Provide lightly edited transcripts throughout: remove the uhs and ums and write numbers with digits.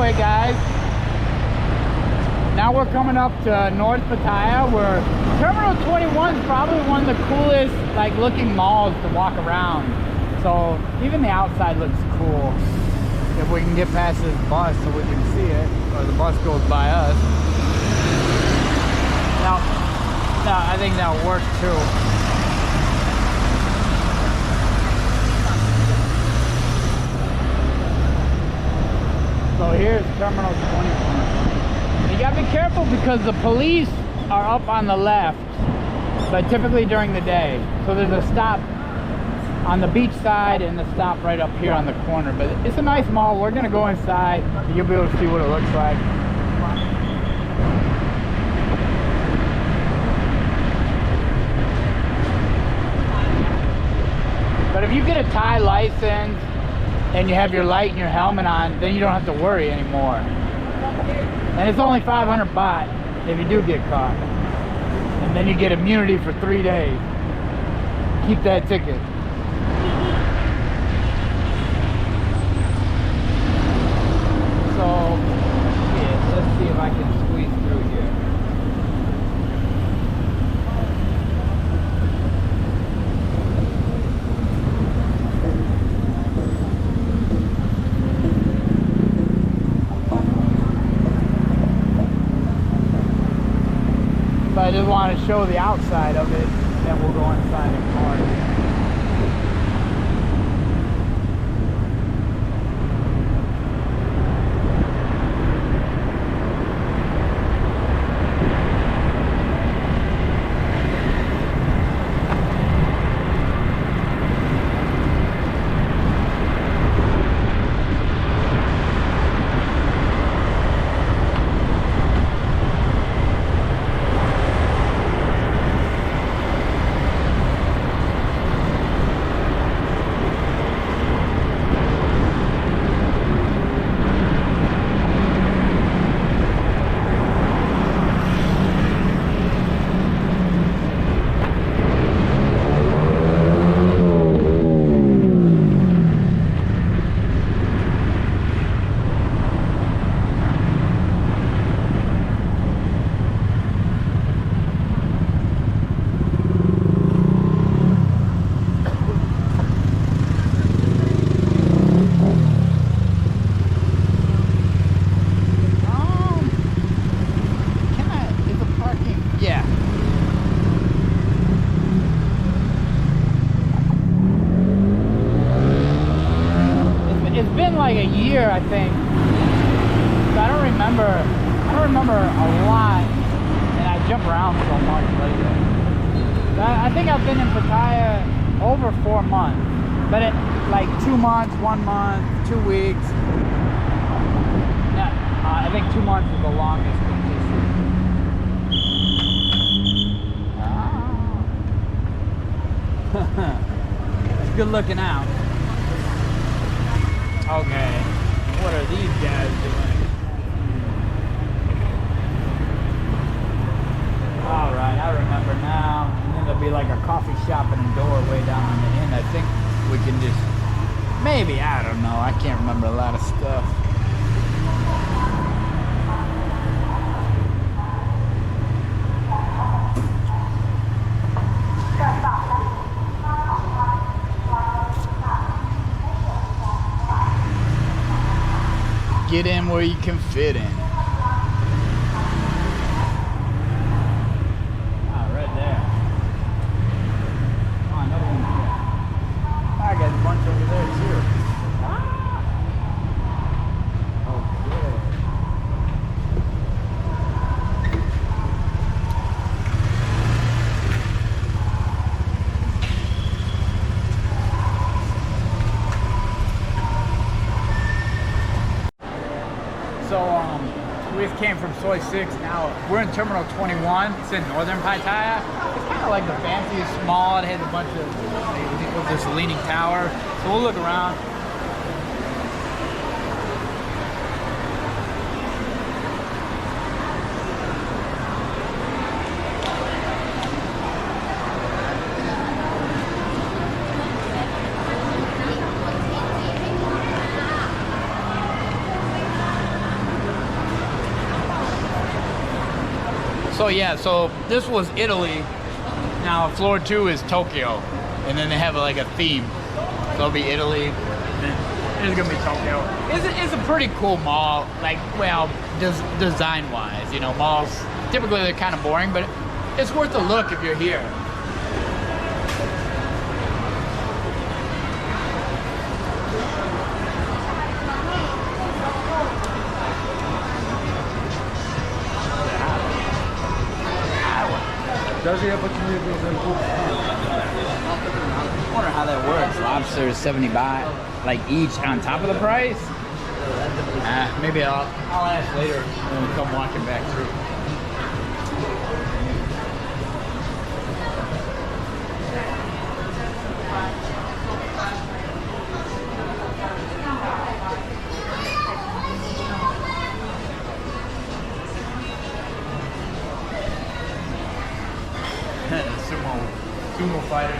anyway, guys, now we're coming up to North Pattaya, where Terminal 21 is probably one of the coolest like looking malls to walk around. So even the outside looks cool. If we can get past this bus so we can see it, or the bus goes by us. Now, I think that'll work too. So here's Terminal 21. You gotta be careful because the police are up on the left, but typically during the day. So there's a stop on the beach side and the stop right up here on the corner. But it's a nice mall. We're gonna go inside and you'll be able to see what it looks like. But if you get a Thai license and you have your light and your helmet on, then you don't have to worry anymore. And it's only 500 baht if you do get caught. And then you get immunity for 3 days. Keep that ticket. So, yeah, let's see if I can squeeze through here. So I just want to show the outside of it, then we'll go inside and park. Like a year, I think. So I don't remember a lot, and I jump around so much lately. I think I've been in Pattaya over 4 months, but it like 2 months, 1 month, 2 weeks. Yeah, I think 2 months is the longest vacation. It's good looking out. Okay, what are these guys doing? Alright, I remember now. And then there'll be like a coffee shop and a door way down on the end. I think we can just, maybe, I don't know. I can't remember a lot of stuff. Get in where you can fit in. Ah, right there. Oh, another one here. I got a bunch over there too. Ah. Okay. We just came from Soi 6. Now we're in Terminal 21. It's in northern Pattaya. It's kind of like the fanciest mall. It has a bunch of this leaning tower. So we'll look around. So yeah, so this was Italy. Now floor 2 is Tokyo, and then they have like a theme. So it'll be Italy, and then it's gonna be Tokyo. It's a pretty cool mall, like, well, design-wise. You know, malls typically they're kind of boring, but it's worth a look if you're here. Даже я почему I wonder how that works. Lobster is 70 baht, like each on top of the price. Maybe I'll ask later when we come walking back through. Sumo fighter.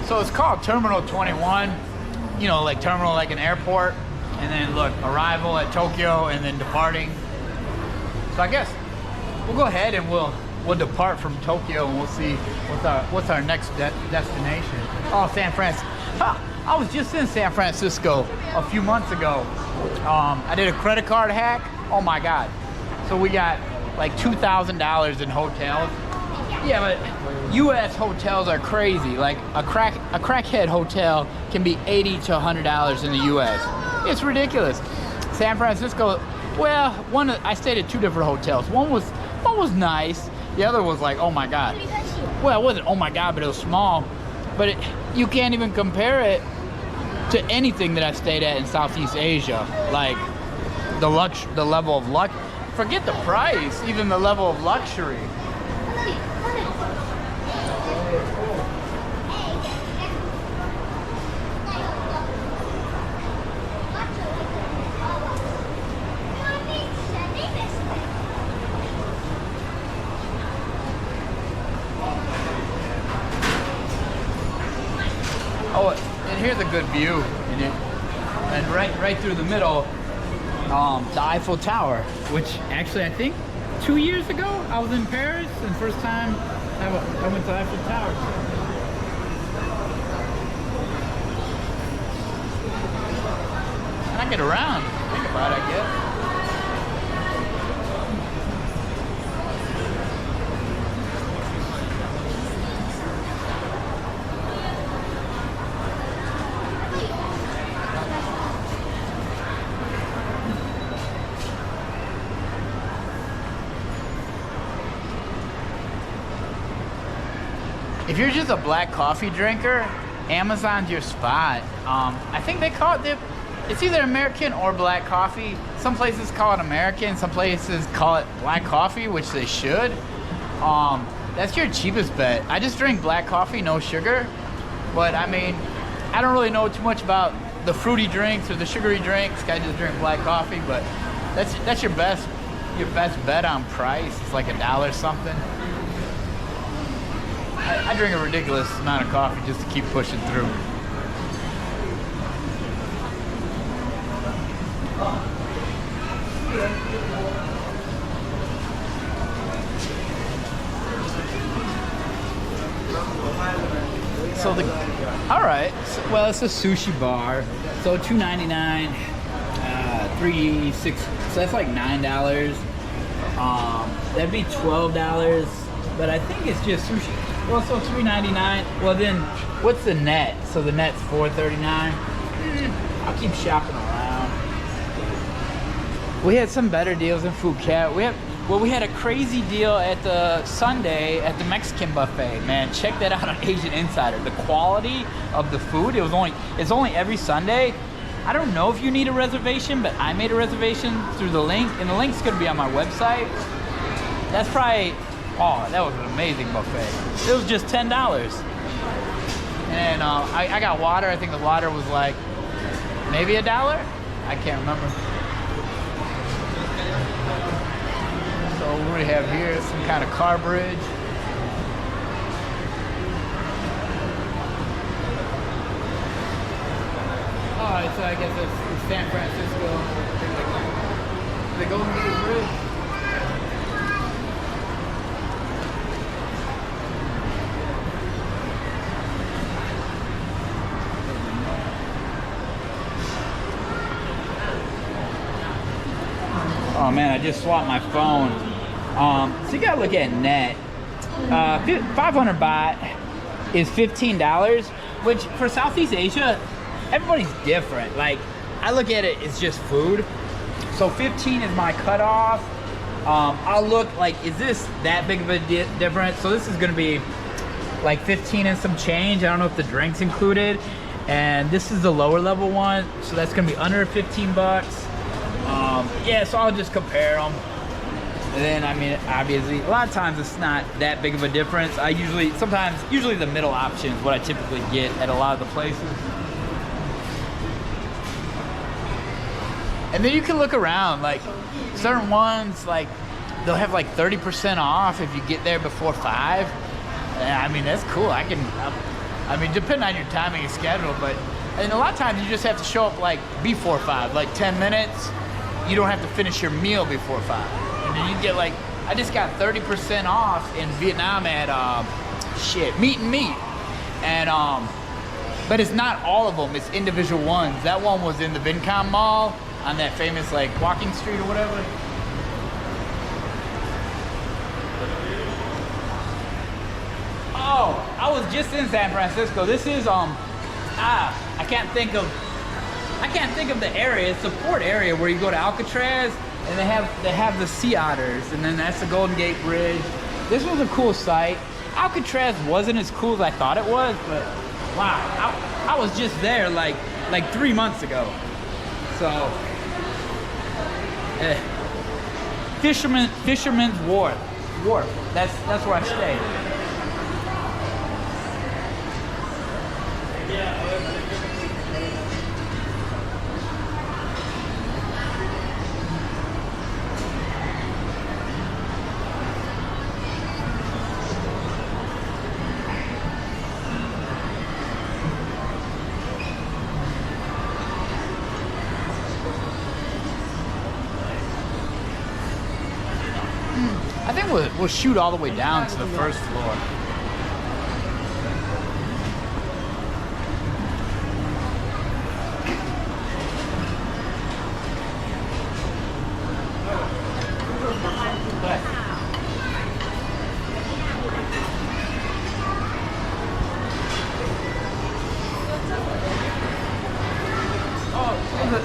So it's called Terminal 21, you know, like terminal like an airport, and then look, arrival at Tokyo and then departing. So I guess we'll go ahead and we'll depart from Tokyo and we'll see what's our next destination. Oh, San Francisco. I was just in San Francisco a few months ago. I did a credit card hack. Oh my God. So we got like $2,000 in hotels. Yeah, but U.S. hotels are crazy. Like a crackhead hotel can be $80 to $100 in the U.S. It's ridiculous. San Francisco, well, I stayed at 2 different hotels. One was nice. The other was like, oh my God. Well, it wasn't oh my God, but it was small. But you can't even compare it to anything that I stayed at in Southeast Asia. Like the level of luck. Forget the price, even the level of luxury. Oh, and here's a good view. And right through the middle, the Eiffel Tower, which actually I think 2 years ago I was in Paris, and first time I went to Eiffel Tower. And I get around, think about it, I guess. If you're just a black coffee drinker, Amazon's your spot. I think they call it, it's either American or black coffee. Some places call it American, some places call it black coffee, which they should. That's your cheapest bet. I just drink black coffee, no sugar. But I mean, I don't really know too much about the fruity drinks or the sugary drinks. I just drink black coffee, but that's your best bet on price. It's like $1 something. I drink a ridiculous amount of coffee just to keep pushing through. So all right, well, it's a sushi bar. So $2.99, 3 6. So that's like $9. That'd be $12, but I think it's just sushi. Well, so $3.99. Well, then what's the net? So the net's $4.39. I'll keep shopping around. We had some better deals in Phuket. We had a crazy deal at the Sunday at the Mexican buffet. Man, check that out on Asian Insider. The quality of the food. It's only every Sunday. I don't know if you need a reservation, but I made a reservation through the link, and the link's gonna be on my website. That's probably. Oh, that was an amazing buffet. It was just $10. And I got water. I think the water was like maybe $1. I can't remember. So what do we have here? Some kind of car bridge. Oh, so I guess it's San Francisco. The Golden Gate Bridge. Oh man, I just swapped my phone. So you gotta look at net. 500 baht is $15, which for Southeast Asia, everybody's different. Like, I look at it, it's just food. So 15 is my cutoff. I'll look like, is this that big of a difference? So this is gonna be like 15 and some change. I don't know if the drink's included. And this is the lower level one, so that's gonna be under 15 bucks. Yeah, so I'll just compare them. And then, I mean, obviously, a lot of times it's not that big of a difference. Usually the middle option is what I typically get at a lot of the places. And then you can look around, like, certain ones, like, they'll have like 30% off if you get there before 5. And, I mean, that's cool. I mean, depending on your timing and schedule, but, and a lot of times you just have to show up like before 5, like 10 minutes. You don't have to finish your meal before 5. And then you get like, I just got 30% off in Vietnam at, Meat and Meat. And, but it's not all of them, it's individual ones. That one was in the Vincom Mall on that famous like walking street or whatever. Oh, I was just in San Francisco. This is, I can't think of the area. It's the port area where you go to Alcatraz and they have the sea otters, and then that's the Golden Gate Bridge. This was a cool site. Alcatraz wasn't as cool as I thought it was, but wow, I was just there like 3 months ago. So, Fisherman's Wharf. That's where I stayed. I think we'll shoot all the way down to the first floor.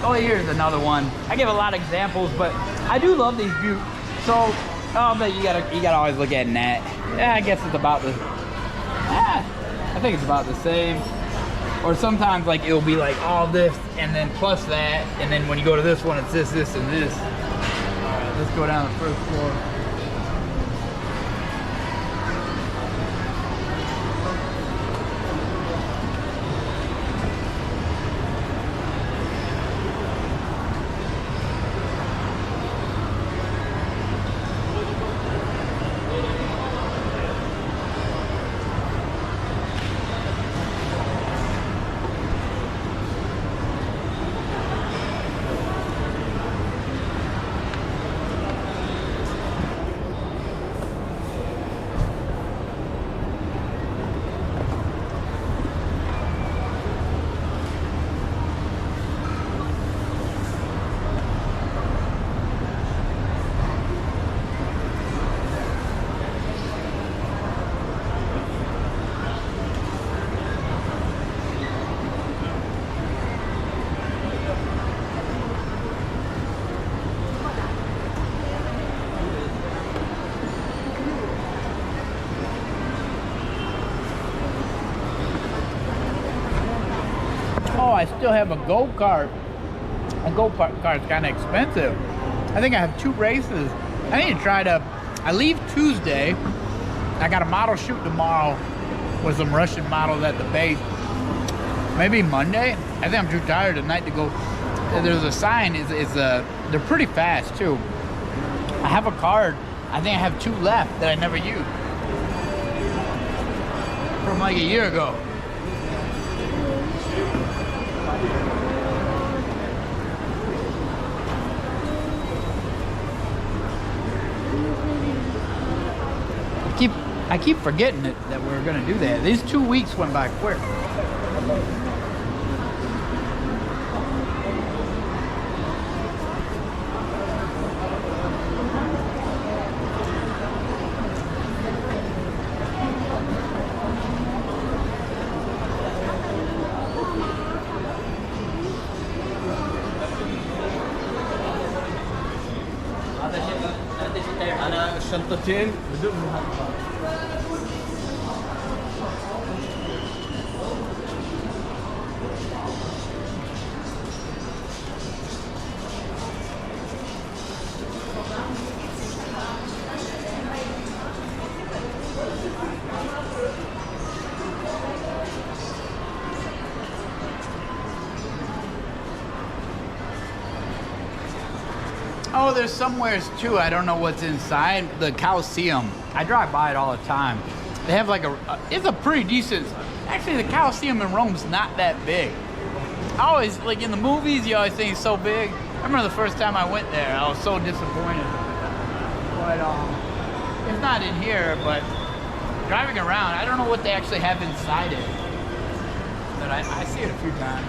Oh, here's another one. I give a lot of examples, but I do love these views. So, but you gotta always look at net. Yeah, I guess it's about the. I think it's about the same. Or sometimes like it'll be like all this and then plus that, and then when you go to this one, it's this, this, and this. All right, let's go down the first floor. Oh, I still have a go-kart. A go-kart's kind of expensive. I think I have 2 races. I need to try to, I leave Tuesday. I got a model shoot tomorrow with some Russian models at the base. Maybe Monday. I think I'm too tired tonight to go. There's a sign, they're pretty fast too. I have a card. I think I have 2 left that I never used. From like a year ago. I keep forgetting that we're gonna do that. These 2 weeks went by quick. أنا الشنطتين بدون مهمة. Oh, there's somewheres too. I don't know what's inside the Coliseum. I drive by it all the time. They have like it's a pretty decent. Actually, the Coliseum in Rome's not that big. I always, like in the movies, you always think it's so big. I remember the first time I went there, I was so disappointed. But it's not in here. But driving around, I don't know what they actually have inside it. But I see it a few times.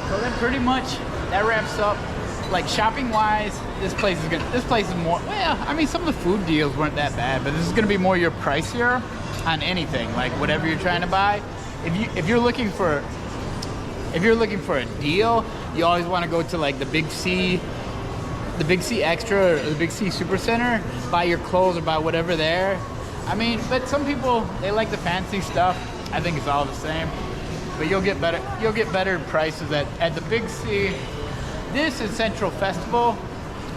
So then pretty much that wraps up. Like shopping wise, this place is more, well, I mean some of the food deals weren't that bad, but this is gonna be more your pricier on anything, like whatever you're trying to buy. If you're looking for a deal, you always want to go to like the Big C Extra or the Big C Super Center, buy your clothes or buy whatever there. I mean, but some people, they like the fancy stuff. I think it's all the same. But you'll get better prices at the Big C. This and Central Festival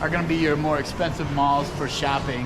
are gonna be your more expensive malls for shopping.